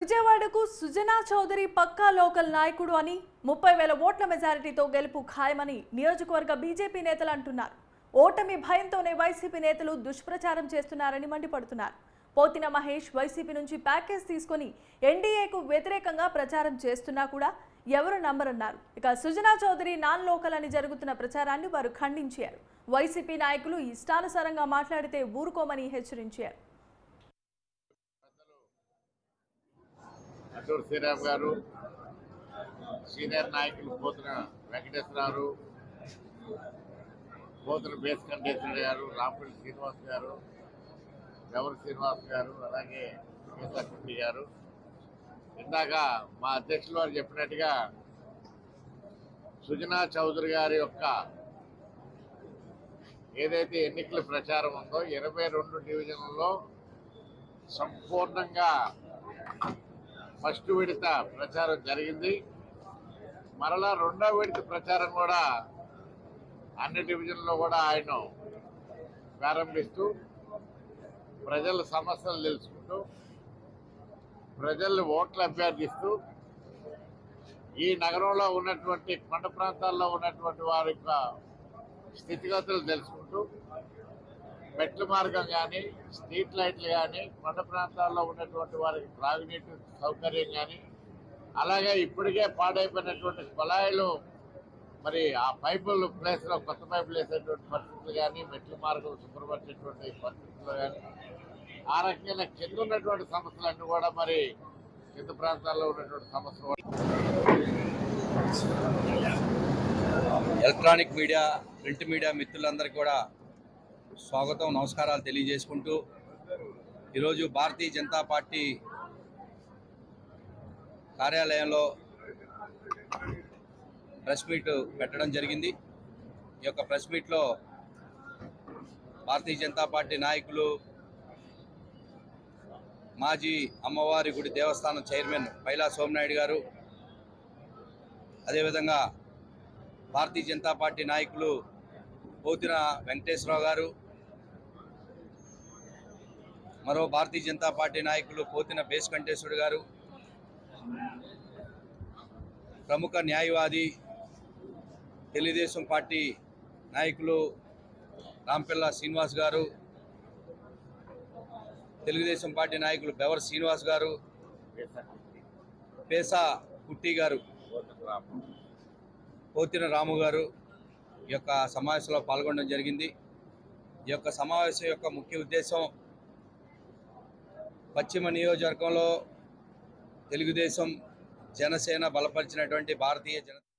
విజయవాడకు సుజనా చౌదరి పక్కా లోకల్ నాయకుడు అని 30,000 ఓట్ల మెజారిటీతో గెలుపు ఖాయమని నియోజకవర్గ బీజేపీ నేతలు అంటున్నారు. ఓటమి భయంతోనే వైసీపీ నేతలు దుష్ప్రచారం చేస్తున్నారని మండిపడుతున్నారు. పోతిన మహేష్ వైసీపీ నుంచి ప్యాకేజ్ తీసుకొని ఎన్డీఏకు వ్యతిరేకంగా ప్రచారం చేస్తున్నా కూడా ఎవరు నమ్మరన్నారు. ఇక సుజనా చౌదరి నాన్ లోకల్ అని జరుగుతున్న ప్రచారాన్ని వారు ఖండించారు. వైసీపీ నాయకులు ఇష్టానుసారంగా మాట్లాడితే ఊరుకోమని హెచ్చరించారు. అటూరు శ్రీరామ్ గారు, సీనియర్ నాయకులు పోతున్న వెంకటేశ్వరరావు, పోతున్న బేస్ కంటేశ్వర గారు, రాంపల్లి శ్రీనివాస్ గారు, గవర్ శ్రీనివాస్ గారు, అలాగే కేశవరెడ్డి గారు. ఇందాక మా అధ్యక్షులు వారు చెప్పినట్టుగా సుజనా చౌదరి గారి యొక్క ఏదైతే ఎన్నికల ప్రచారం ఉందో 22 డివిజన్లలో సంపూర్ణంగా ఫస్ట్ విడత ప్రచారం జరిగింది. మరలా రెండవ విడత ప్రచారం కూడా అన్ని డివిజన్లో కూడా ఆయన ప్రారంభిస్తూ ప్రజల సమస్యలు తెలుసుకుంటూ ప్రజలు ఓట్లు అభ్యర్థిస్తూ ఈ నగరంలో ఉన్నటువంటి కొండ ప్రాంతాల్లో ఉన్నటువంటి వారి యొక్క స్థితిగతులు తెలుసుకుంటూ మెట్ల మార్గం కానీ, స్ట్రీట్ లైట్లు కానీ, కొండ ప్రాంతాల్లో ఉన్నటువంటి వారికి త్రాగునీటి సౌకర్యం కానీ, అలాగే ఇప్పటికే పాడైపోయినటువంటి కుళాయిలు మరి ఆ పైపులు ప్లేస్లో కొత్త పైపులు వేసేటువంటి పరిస్థితులు కానీ, మెట్ల మార్గం శుభ్రపరిచేటువంటి పరిస్థితులు కానీ, ఆ రకమైన కింద ఉన్నటువంటి సమస్యలన్నీ కూడా మరి కింద ప్రాంతాల్లో ఉన్నటువంటి సమస్యలు. ఎలక్ట్రానిక్ మీడియా, ప్రింట్ మీడియా మిత్రులందరికీ కూడా స్వాగతం, నమస్కారాలు తెలియజేసుకుంటూ ఈరోజు భారతీయ జనతా పార్టీ కార్యాలయంలో ప్రెస్ మీట్ పెట్టడం జరిగింది. ఈ యొక్క ప్రెస్ మీట్లో భారతీయ జనతా పార్టీ నాయకులు, మాజీ అమ్మవారి గుడి దేవస్థానం చైర్మన్ పైలా సోమనాయుడు గారు, అదేవిధంగా భారతీయ జనతా పార్టీ నాయకులు పోతిన వెంకటేశ్వరరావు గారు, మరో భారతీయ జనతా పార్టీ నాయకులు పోతిన బేస్ కంటేశ్వరుడు గారు, ప్రముఖ న్యాయవాది తెలుగుదేశం పార్టీ నాయకులు రాంపల్లి శ్రీనివాస్ గారు, తెలుగుదేశం పార్టీ నాయకులు గవర్ శ్రీనివాస్ గారు, పేసా కుట్టి గారు, పోతిన రాము గారు ఈ యొక్క సమావేశంలో పాల్గొనడం జరిగింది. ఈ యొక్క సమావేశం యొక్క ముఖ్య ఉద్దేశం పశ్చిమ నియోజకవర్గంలో తెలుగుదేశం, జనసేన బలపరిచినటువంటి భారతీయ జనతా